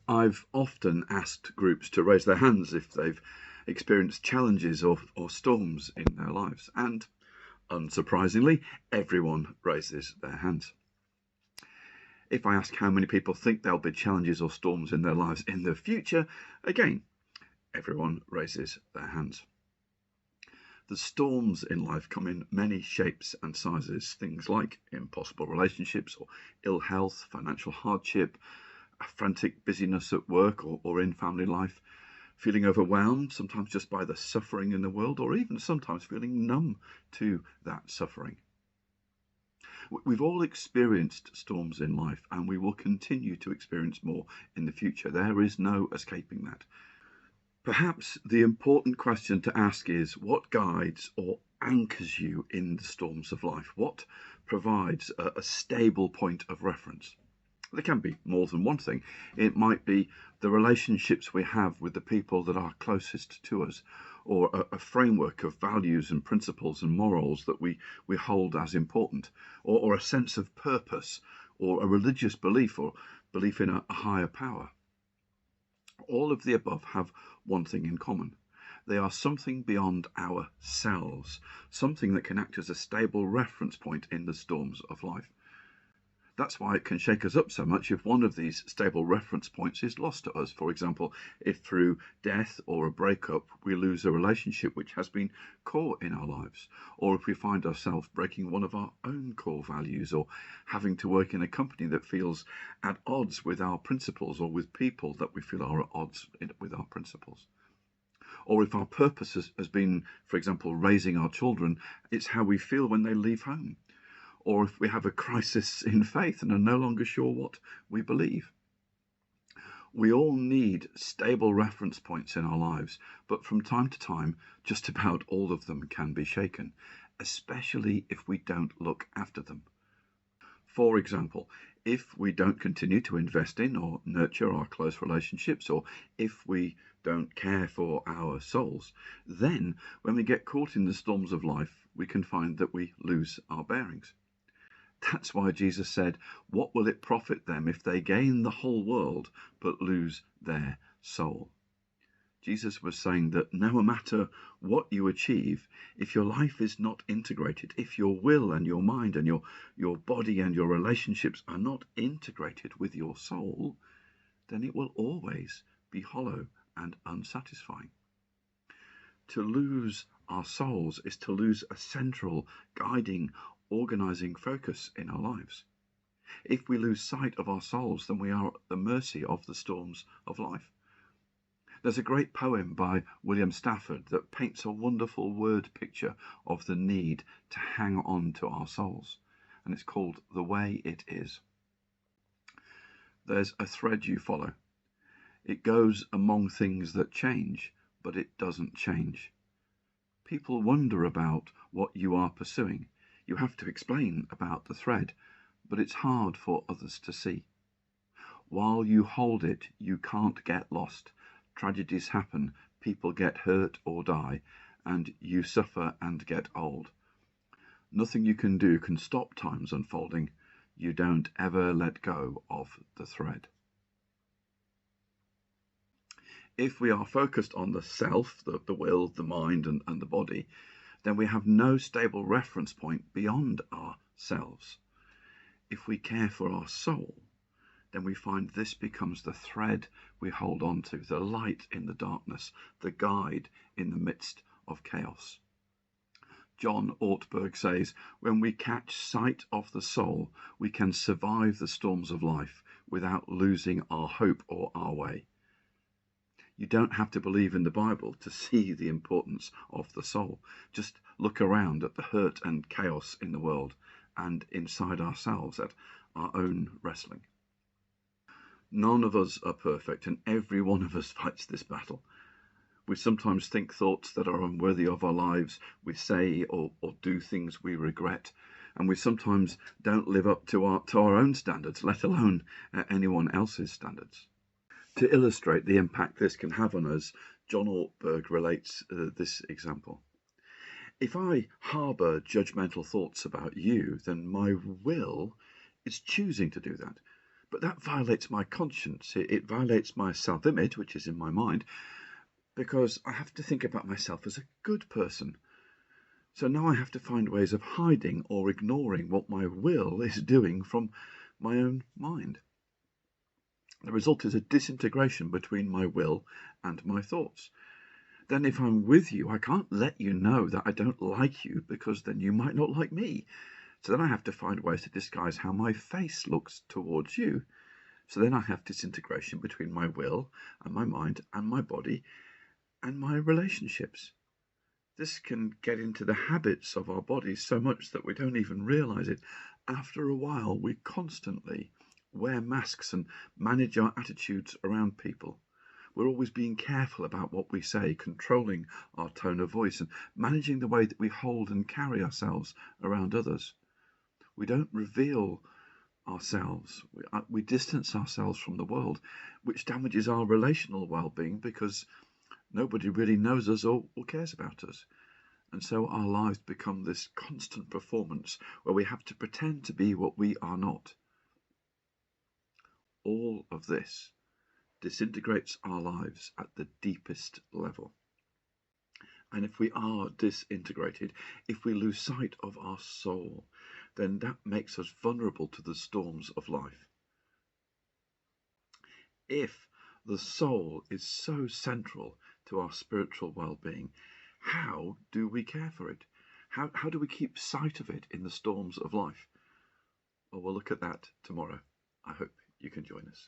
I've often asked groups to raise their hands if they've experienced challenges or storms in their lives, and unsurprisingly, everyone raises their hands. If I ask how many people think there'll be challenges or storms in their lives in the future, again, everyone raises their hands. The storms in life come in many shapes and sizes, things like impossible relationships or ill health, financial hardship, a frantic busyness at work or in family life, feeling overwhelmed, sometimes just by the suffering in the world, or even sometimes feeling numb to that suffering. We've all experienced storms in life, and we will continue to experience more in the future. There is no escaping that. Perhaps the important question to ask is, what guides or anchors you in the storms of life? What provides a stable point of reference? There can be more than one thing. It might be the relationships we have with the people that are closest to us, or a framework of values and principles and morals that we hold as important, or a sense of purpose, or a religious belief, or belief in a higher power. All of the above have one thing in common. They are something beyond ourselves, something that can act as a stable reference point in the storms of life. That's why it can shake us up so much if one of these stable reference points is lost to us. For example, if through death or a breakup we lose a relationship which has been core in our lives, or if we find ourselves breaking one of our own core values, or having to work in a company that feels at odds with our principles, or with people that we feel are at odds with our principles. Or if our purpose has been, for example, raising our children, it's how we feel when they leave home. Or if we have a crisis in faith and are no longer sure what we believe. We all need stable reference points in our lives, but from time to time, just about all of them can be shaken, especially if we don't look after them. For example, if we don't continue to invest in or nurture our close relationships, or if we don't care for our souls, then when we get caught in the storms of life, we can find that we lose our bearings. That's why Jesus said, "What will it profit them if they gain the whole world but lose their soul?" Jesus was saying that no matter what you achieve, if your life is not integrated, if your will and your mind and your body and your relationships are not integrated with your soul, then it will always be hollow and unsatisfying. To lose our souls is to lose a central, guiding, organizing focus in our lives. If we lose sight of our souls, then we are at the mercy of the storms of life. There's a great poem by William Stafford that paints a wonderful word picture of the need to hang on to our souls, and it's called "The Way It Is." There's a thread you follow. It goes among things that change, but it doesn't change. People wonder about what you are pursuing. You have to explain about the thread, but it's hard for others to see. While you hold it, you can't get lost. Tragedies happen, people get hurt or die, and you suffer and get old. Nothing you can do can stop time's unfolding. You don't ever let go of the thread. If we are focused on the self, the will, the mind, and the body, then we have no stable reference point beyond ourselves. If we care for our soul, then we find this becomes the thread we hold on to, the light in the darkness, the guide in the midst of chaos. John Ortberg says, when we catch sight of the soul, we can survive the storms of life without losing our hope or our way. You don't have to believe in the Bible to see the importance of the soul. Just look around at the hurt and chaos in the world and inside ourselves at our own wrestling. None of us are perfect, and every one of us fights this battle. We sometimes think thoughts that are unworthy of our lives. We say or do things we regret, and we sometimes don't live up to our own standards, let alone anyone else's standards. To illustrate the impact this can have on us, John Ortberg relates this example. If I harbour judgmental thoughts about you, then my will is choosing to do that. But that violates my conscience. It violates my self-image, which is in my mind, because I have to think about myself as a good person. So now I have to find ways of hiding or ignoring what my will is doing from my own mind. The result is a disintegration between my will and my thoughts. Then if I'm with you, I can't let you know that I don't like you, because then you might not like me. So then I have to find ways to disguise how my face looks towards you. So then I have disintegration between my will and my mind and my body and my relationships. This can get into the habits of our bodies so much that we don't even realize it. After a while, we constantly wear masks and manage our attitudes around people. We're always being careful about what we say, controlling our tone of voice, and managing the way that we hold and carry ourselves around others. We don't reveal ourselves. We distance ourselves from the world, which damages our relational well-being, because nobody really knows us or cares about us. And so our lives become this constant performance where we have to pretend to be what we are not. All of this disintegrates our lives at the deepest level. And if we are disintegrated, if we lose sight of our soul, then that makes us vulnerable to the storms of life. If the soul is so central to our spiritual well-being, how do we care for it? How do we keep sight of it in the storms of life? Well, we'll look at that tomorrow. I hope you can join us.